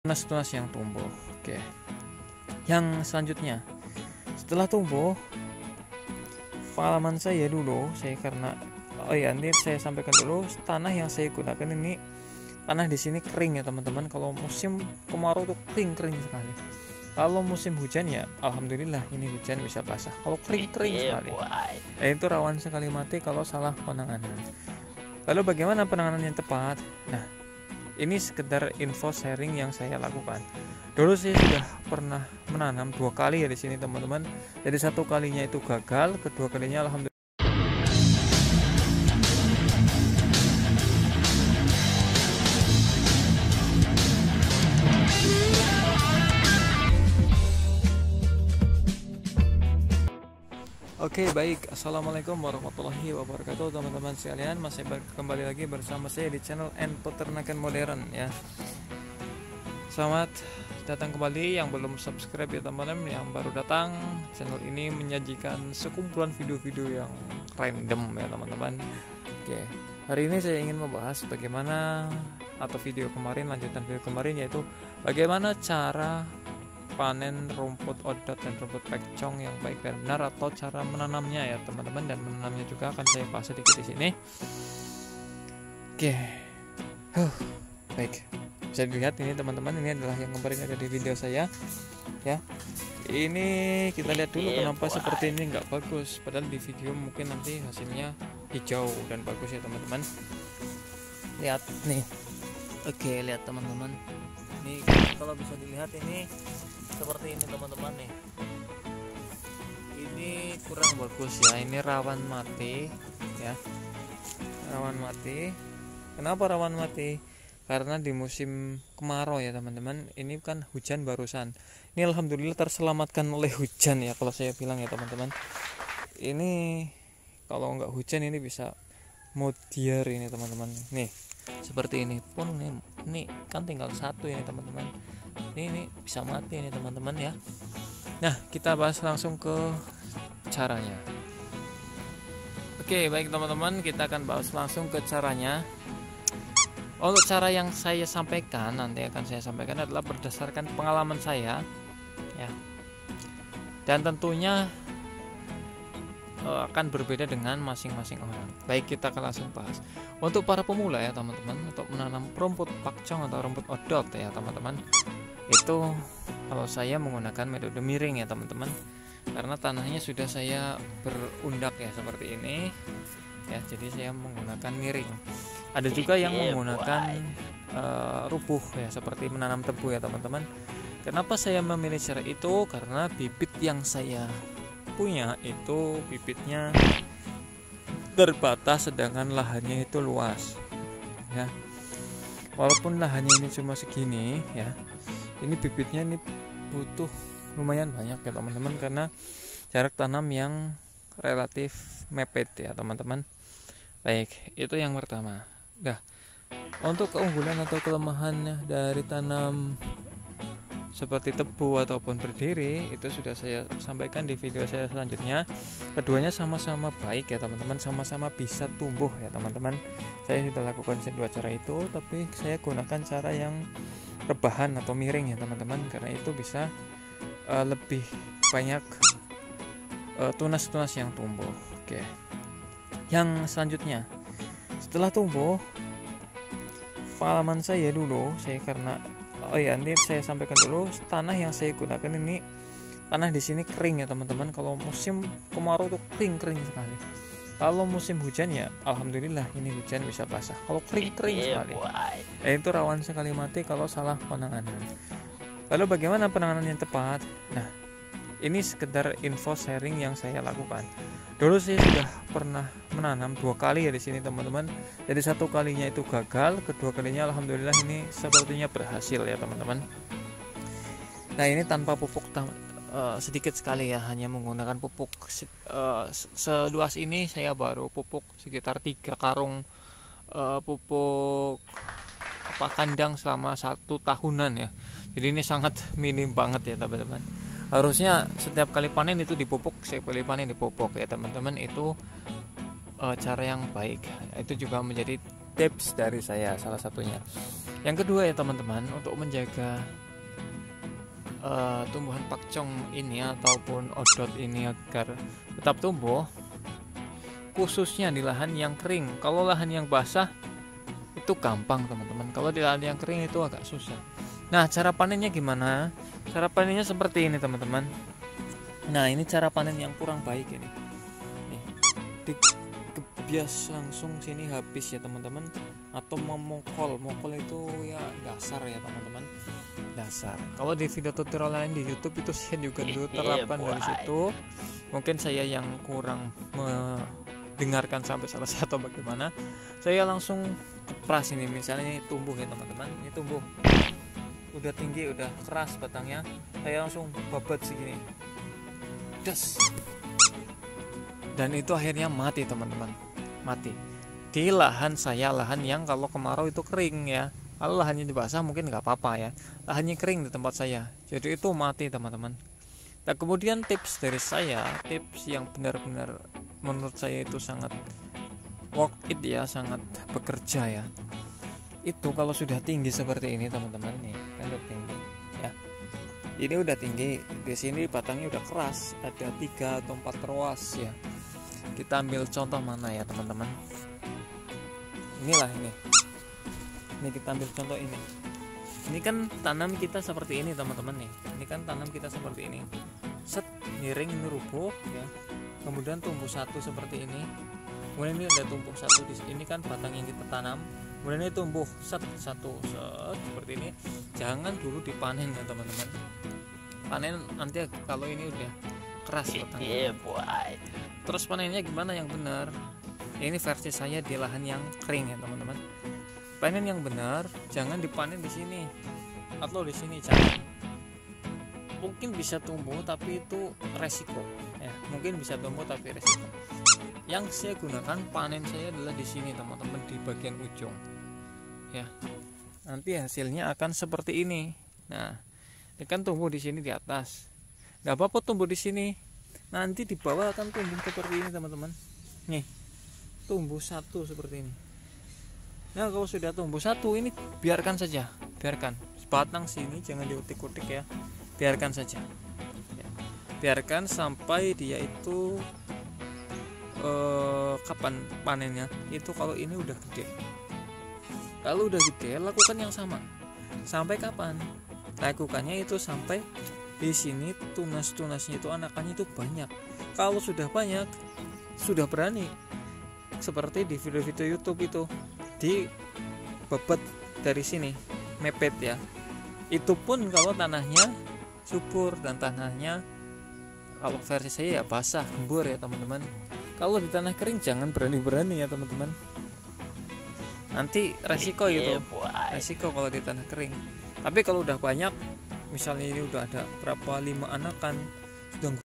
tunas-tunas yang tumbuh. Oke. Yang selanjutnya, setelah tumbuh, pengalaman saya dulu, nanti saya sampaikan dulu, tanah yang saya gunakan ini tanah di sini kering ya teman-teman. Kalau musim kemarau tuh kering sekali. Kalau musim hujan ya alhamdulillah ini hujan bisa basah. Kalau kering sekali, itu rawan sekali mati kalau salah penanganan. Lalu bagaimana penanganan yang tepat? Nah, ini sekedar info sharing yang saya lakukan. Dulu saya sudah pernah menanam 2 kali ya di sini teman-teman. Jadi 1 kalinya itu gagal, kedua kalinya alhamdulillah. Oke, baik. Assalamualaikum warahmatullahi wabarakatuh teman-teman sekalian. Masih kembali lagi bersama saya di channel N Peternakan Modern ya. Selamat datang kembali yang belum subscribe ya teman-teman. Yang baru datang, channel ini menyajikan sekumpulan video-video yang random ya teman-teman. Oke, hari ini saya ingin membahas bagaimana, atau lanjutan video kemarin, yaitu bagaimana cara panen rumput odot dan rumput pekcong yang baik dan benar, atau cara menanamnya ya teman-teman. Dan menanamnya juga akan saya bahas sedikit di sini. Oke. Baik. Bisa dilihat ini teman-teman, ini adalah yang kemarin ada di video saya ya. Ini kita lihat dulu kenapa seperti ini nggak bagus, padahal di video mungkin nanti hasilnya hijau dan bagus ya teman-teman. Lihat nih. Oke, lihat teman-teman. Ini kalau bisa dilihat ini seperti ini teman-teman nih. Ini kurang bagus ya, ini rawan mati ya. Rawan mati. Kenapa rawan mati? Karena di musim kemarau ya teman-teman. Ini kan hujan barusan. Ini alhamdulillah terselamatkan oleh hujan ya, kalau saya bilang ya teman-teman. Ini kalau nggak hujan ini bisa mutiar ini teman-teman. Nih, seperti ini pun ini kan tinggal satu ini teman-teman. Ini bisa mati ini teman-teman ya. Nah, kita bahas langsung ke caranya. Oke, baik teman-teman, kita akan bahas langsung ke caranya. Untuk cara yang saya sampaikan, nanti akan saya sampaikan adalah berdasarkan pengalaman saya ya. Dan tentunya akan berbeda dengan masing-masing orang. Baik, kita akan langsung bahas. Untuk para pemula ya teman-teman, untuk menanam rumput pakcong atau rumput odot ya teman-teman, itu kalau saya menggunakan metode miring ya teman-teman, karena tanahnya sudah saya berundak ya seperti ini ya. Jadi saya menggunakan miring. Ada juga yang menggunakan rubuh ya, seperti menanam tebu ya teman-teman. Kenapa saya memilih cara itu? Karena bibit yang saya punya itu bibitnya terbatas, sedangkan lahannya itu luas ya. Walaupun lahannya ini cuma segini ya, ini bibitnya ini butuh lumayan banyak ya teman-teman, karena jarak tanam yang relatif mepet ya teman-teman. Baik, itu yang pertama. Nah, untuk keunggulan atau kelemahan dari tanam seperti tebu ataupun berdiri itu sudah saya sampaikan di video saya selanjutnya. Keduanya sama-sama baik ya teman-teman, sama-sama bisa tumbuh ya teman-teman. Saya sudah lakukan kedua cara itu, tapi saya gunakan cara yang rebahan atau miring ya teman-teman, karena itu bisa lebih banyak tunas-tunas yang tumbuh. Oke. Yang selanjutnya, setelah tumbuh, pengalaman saya dulu, nanti saya sampaikan dulu, tanah yang saya gunakan ini tanah di sini kering ya teman-teman. Kalau musim kemarau tuh kering sekali. Kalau musim hujan ya alhamdulillah ini hujan bisa basah. Kalau kering sekali, itu rawan sekali mati kalau salah penanganan. Lalu bagaimana penanganan yang tepat? Nah, ini sekedar info sharing yang saya lakukan. Dulu saya sudah pernah menanam 2 kali ya di sini teman-teman. Jadi 1 kalinya itu gagal, kedua kalinya alhamdulillah ini sepertinya berhasil ya teman-teman. Nah, ini tanpa pupuk sedikit sekali ya, hanya menggunakan pupuk seluas ini. Saya baru pupuk sekitar 3 karung pupuk kandang selama 1 tahunan ya. Jadi ini sangat minim banget ya teman-teman. Harusnya setiap kali panen itu dipupuk, setiap kali panen dipupuk ya teman-teman. Itu cara yang baik. Itu juga menjadi tips dari saya salah satunya. Yang kedua ya teman-teman, untuk menjaga tumbuhan pakcong ini ataupun odot ini agar tetap tumbuh, khususnya di lahan yang kering. Kalau lahan yang basah itu gampang teman-teman, kalau di lahan yang kering itu agak susah. Nah, cara panennya gimana? Cara panennya seperti ini teman-teman. Nah, ini cara panen yang kurang baik ini. Nih, digebias langsung sini habis ya teman-teman, atau memukul itu ya dasar ya teman-teman, dasar. Kalau di video tutorial lain di YouTube itu saya juga dulu terapkan dari situ. Mungkin saya yang kurang mendengarkan sampai selesai atau bagaimana. Saya langsung kepras ini, misalnya ini tumbuh ya teman-teman, ini tumbuh udah tinggi, udah keras batangnya, saya langsung babat segini, das, dan itu akhirnya mati teman-teman, mati di lahan saya, lahan yang kalau kemarau itu kering ya. Kalau lahannya basah mungkin nggak apa-apa ya, lahannya kering di tempat saya, jadi itu mati teman-teman. Nah, kemudian tips dari saya, tips yang benar-benar menurut saya itu sangat worth it ya, sangat bekerja ya. Itu kalau sudah tinggi seperti ini teman-teman, nih kan udah tinggi ya. Ini udah tinggi, di sini batangnya udah keras, ada 3 atau 4 ruas ya. Kita ambil contoh mana ya teman-teman? Inilah ini. Ini kita ambil contoh ini. Ini kan tanam kita seperti ini teman-teman nih. Ini kan tanam kita seperti ini. Set, miring, ini rubuh ya. Kemudian tumbuh satu seperti ini. Kemudian ini udah tumbuh satu di sini kan batang yang kita tanam. Kemudian ini tumbuh satu seperti ini. Jangan dulu dipanen ya teman-teman. Panen nanti kalau ini udah keras batangnya. Terus panennya gimana yang benar? Ini versi saya di lahan yang kering ya teman-teman. Panen yang benar, jangan dipanen di sini atau di sini, jangan. Mungkin bisa tumbuh tapi itu resiko ya. Mungkin bisa tumbuh tapi resiko. Yang saya gunakan panen saya adalah di sini teman-teman, di bagian ujung ya. Nanti hasilnya akan seperti ini. Nah, ini kan tumbuh di sini di atas, nggak apa-apa tumbuh di sini, nanti di bawah akan tumbuh seperti ini teman-teman. Nih, tumbuh satu seperti ini. Nah, kalau sudah tumbuh satu ini biarkan saja, biarkan batang sini jangan diutik-utik ya, biarkan saja ya. Biarkan sampai dia itu kapan panennya itu, kalau ini udah gede. Kalau udah gede lakukan yang sama. Sampai kapan? Lakukannya itu sampai di sini tunas-tunasnya itu, anakannya itu banyak. Kalau sudah banyak, sudah berani seperti di video-video YouTube itu, di bebet dari sini, mepet ya. Itu pun kalau tanahnya subur dan tanahnya kalau versi saya ya basah, gembur ya teman-teman. Kalau di tanah kering jangan berani-berani ya teman-teman. Nanti resiko itu, resiko kalau di tanah kering. Tapi kalau udah banyak, misalnya ini udah ada berapa 5 anakan, sedang